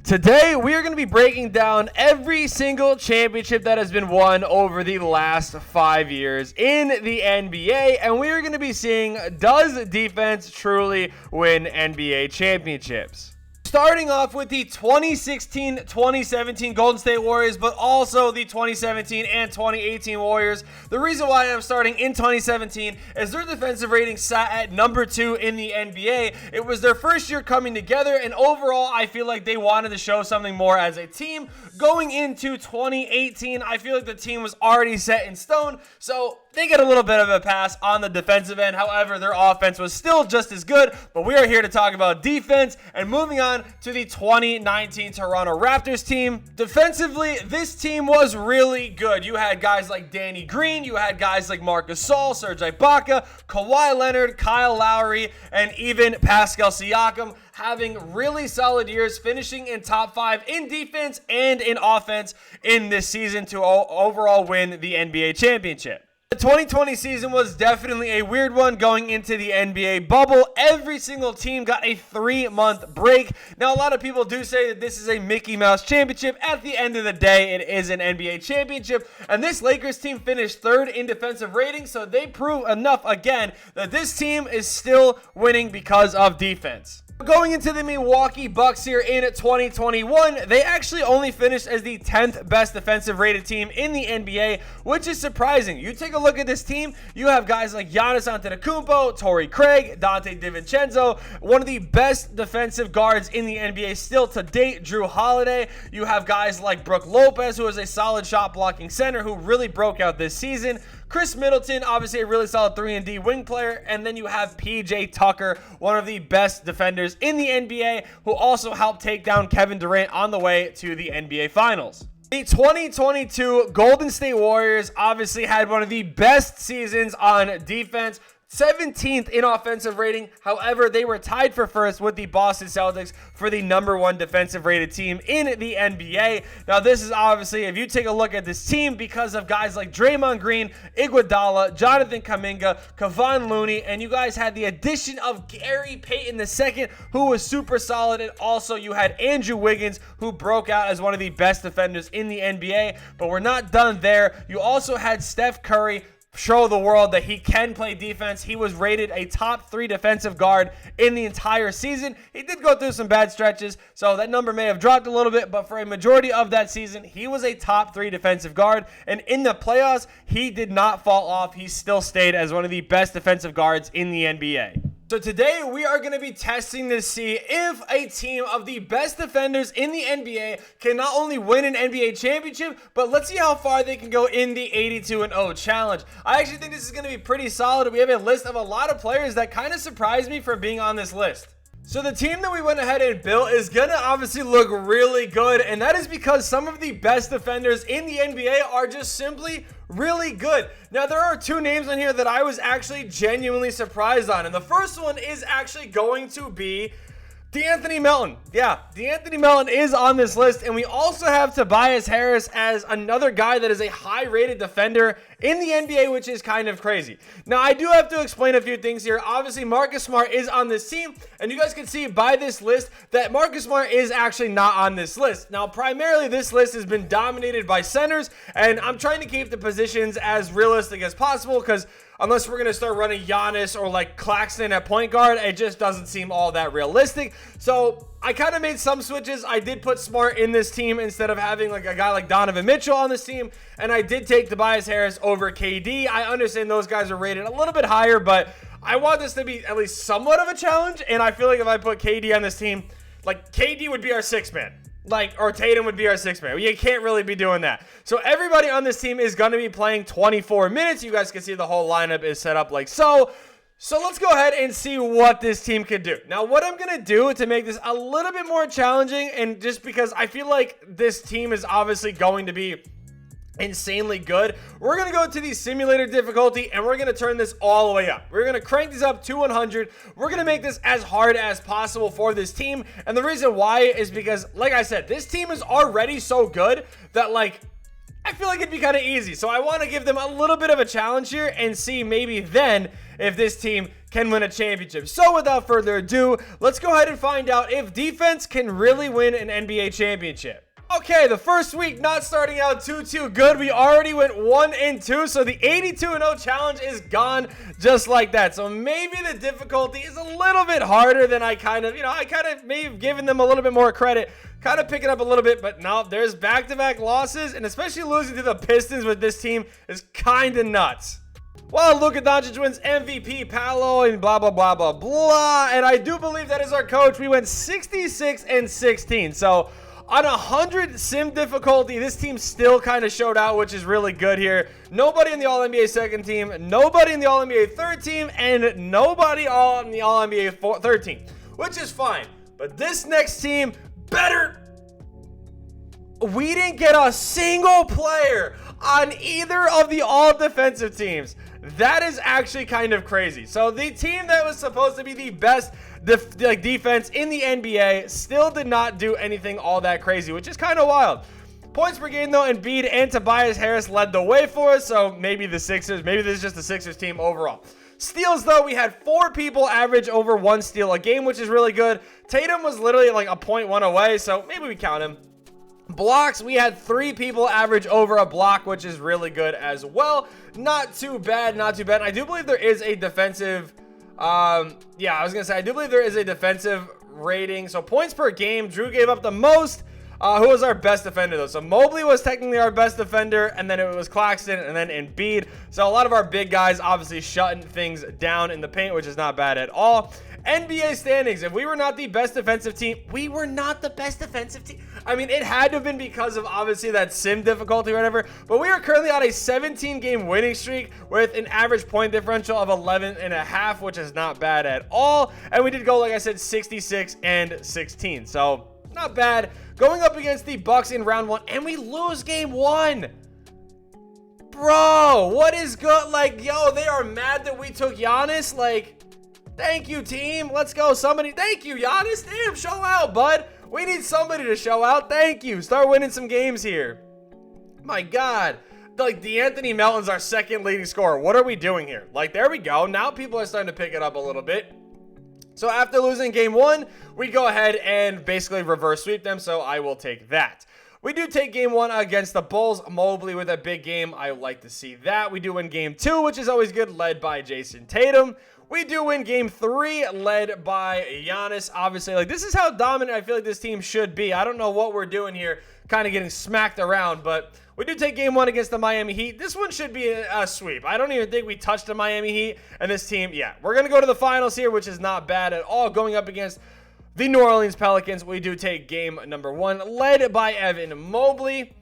Today, we are going to be breaking down every single championship that has been won over the last 5 years in the NBA, and we are going to be seeing, does defense truly win NBA championships? Starting off with the 2016-2017 Golden State Warriors, but also the 2017 and 2018 Warriors. The reason why I'm starting in 2017 is their defensive rating sat at number 2 in the NBA. It was their first year coming together, and overall, I feel like they wanted to show something more as a team. Going into 2018, I feel like the team was already set in stone, so they get a little bit of a pass on the defensive end. However, their offense was still just as good, but we are here to talk about defense. And moving on to the 2019 Toronto Raptors team. Defensively, this team was really good. You had guys like Danny Green, you had guys like Marc Gasol, Serge Ibaka, Kawhi Leonard, Kyle Lowry, and even Pascal Siakam having really solid years, finishing in top 5 in defense and in offense in this season to overall win the NBA championship. The 2020 season was definitely a weird one going into the NBA bubble. Every single team got a 3-month break. Now, a lot of people do say that this is a Mickey Mouse championship. At the end of the day, it is an NBA championship. And this Lakers team finished 3rd in defensive rating, so they prove enough again that this team is still winning because of defense. Going into the Milwaukee Bucks here in 2021, they actually only finished as the 10th best defensive rated team in the NBA, which is surprising. You take a look at this team, you have guys like Giannis Antetokounmpo, Torrey Craig, Dante DiVincenzo, one of the best defensive guards in the NBA still to date, Jrue Holiday. You have guys like Brook Lopez, who is a solid shot blocking center who really broke out this season. Chris Middleton, obviously a really solid 3-and-D wing player. And then you have PJ Tucker, one of the best defenders in the NBA, who also helped take down Kevin Durant on the way to the NBA Finals. The 2022 Golden State Warriors obviously had one of the best seasons on defense. 17th in offensive rating. However, they were tied for first with the Boston Celtics for the number 1 defensive rated team in the NBA. Now, this is obviously, if you take a look at this team, because of guys like Draymond Green, Iguodala, Jonathan Kuminga, Kevon Looney, and you guys had the addition of Gary Payton II, who was super solid. And also, you had Andrew Wiggins, who broke out as one of the best defenders in the NBA. But we're not done there. You also had Steph Curry show the world that he can play defense. He was rated a top 3 defensive guard in the entire season. He did go through some bad stretches, so that number may have dropped a little bit, but for a majority of that season, he was a top 3 defensive guard, and in the playoffs, he did not fall off. He still stayed as one of the best defensive guards in the NBA. So today we are going to be testing to see if a team of the best defenders in the NBA can not only win an NBA championship, but let's see how far they can go in the 82-0 challenge. I actually think this is going to be pretty solid. We have a list of a lot of players that kind of surprised me for being on this list. So the team that we went ahead and built is going to obviously look really good, and that is because some of the best defenders in the NBA are just simply really good. Now, there are 2 names on here that I was actually genuinely surprised on, and the first one is actually going to be De'Anthony Melton. Yeah, De'Anthony Melton is on this list, and we also have Tobias Harris as another guy that is a high-rated defender in the NBA, which is kind of crazy. Now, I do have to explain a few things here. Obviously, Marcus Smart is on this team, and you guys can see by this list that Marcus Smart is actually not on this list. Now, primarily, this list has been dominated by centers, and I'm trying to keep the positions as realistic as possible because unless we're going to start running Giannis or like Claxton at point guard, it just doesn't seem all that realistic. So I kind of made some switches. I did put Smart in this team instead of having like a guy like Donovan Mitchell on this team. And I did take Tobias Harris over KD. I understand those guys are rated a little bit higher, but I want this to be at least somewhat of a challenge. And I feel like if I put KD on this team, like KD would be our 6th man. Or Tatum would be our 6th man. You can't really be doing that. So everybody on this team is going to be playing 24 minutes. You guys can see the whole lineup is set up like so. So let's go ahead and see what this team can do. Now, what I'm going to do to make this a little bit more challenging, and just because I feel like this team is obviously going to be insanely good, we're going to go to the simulator difficulty and we're going to turn this all the way up. We're going to crank these up to 100. We're going to make this as hard as possible for this team. And the reason why is because, like I said, this team is already so good that, like, I feel like it'd be kind of easy. So I want to give them a little bit of a challenge here and see maybe then if this team can win a championship. So without further ado, let's go ahead and find out if defense can really win an NBA championship. Okay, the first week not starting out too good. We already went 1-2, so the 82-0 challenge is gone just like that. So maybe the difficulty is a little bit harder than I kind of may have given them a little bit more credit. Kind of picking up a little bit, but no, there's back-to-back losses, and especially losing to the Pistons with this team is kind of nuts. Well, Luka Doncic wins MVP, Paolo, and blah, blah, blah, blah, blah. And I do believe that is our coach. We went 66-16. So on 100 sim difficulty, this team still kind of showed out, which is really good here. Nobody in the All-NBA second team, nobody in the All-NBA third team, and nobody on the All-NBA third team, which is fine. But this next team better. We didn't get a single player on either of the all-defensive teams. That is actually kind of crazy. So the team that was supposed to be the best defense in the NBA still did not do anything all that crazy, which is kind of wild. Points per game, though, Embiid and Tobias Harris led the way for us, so maybe the Sixers, maybe this is just the Sixers team overall. Steals, though, we had 4 people average over 1 steal a game, which is really good. Tatum was literally like a 0.1 away, so maybe we count him. Blocks, we had 3 people average over a block, which is really good as well. Not too bad, not too bad. I do believe there is a defensive, I do believe there is a defensive rating. So points per game, Drew gave up the most. Who was our best defender, though? So Mobley was technically our best defender, and then it was Claxton, and then Embiid. So a lot of our big guys obviously shutting things down in the paint, which is not bad at all. NBA standings, if we were not the best defensive team, we were not the best defensive team. I mean, it had to have been because of obviously that sim difficulty or whatever, but we are currently on a 17-game winning streak with an average point differential of 11.5, which is not bad at all. And we did go, like I said, 66-16. So not bad. Going up against the Bucks in round 1, and we lose game 1. Bro, what is good? Like, yo, they are mad that we took Giannis. Like, thank you, team. Let's go. Somebody, thank you, Giannis. Damn, show out, bud. We need somebody to show out. Thank you. Start winning some games here. My God. Like, DeAnthony Melton's our second leading scorer. What are we doing here? Like, there we go. Now people are starting to pick it up a little bit. So after losing game 1, we go ahead and basically reverse sweep them, so I will take that. We do take game 1 against the Bulls. Mobley with a big game. I like to see that. We do win game 2, which is always good, led by Jason Tatum. We do win game 3, led by Giannis. Obviously, like, this is how dominant I feel like this team should be. I don't know what we're doing here, kind of getting smacked around, but we do take game 1 against the Miami Heat. This one should be a sweep. I don't even think we touched the Miami Heat, and this team, yeah. We're going to go to the finals here, which is not bad at all. Going up against the New Orleans Pelicans, we do take game number 1, led by Evan Mobley.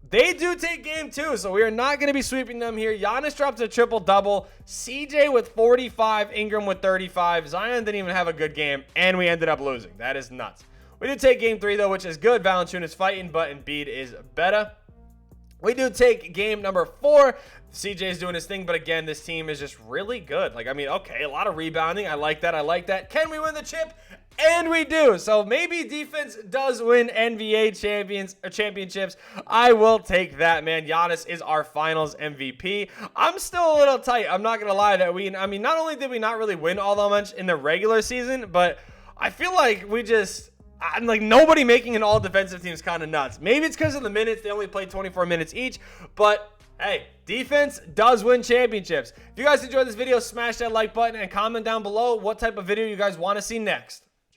They do take game 2, so we are not going to be sweeping them here. Giannis drops a triple-double. CJ with 45, Ingram with 35. Zion didn't even have a good game, and we ended up losing. That is nuts. We did take game 3, though, which is good. Valanciunas fighting, but Embiid is better. We do take game number 4. CJ's doing his thing, but again, this team is just really good. Like, I mean, okay, a lot of rebounding. I like that. I like that. Can we win the chip? And we do. So maybe defense does win NBA championships. I will take that, man. Giannis is our finals MVP. I'm still a little tight. I'm not going to lie that not only did we not really win all that much in the regular season, but I feel like I'm like, nobody making an all defensive team is kind of nuts. Maybe it's because of the minutes. They only played 24 minutes each, but hey, defense does win championships. If you guys enjoyed this video, smash that like button and comment down below what type of video you guys want to see next.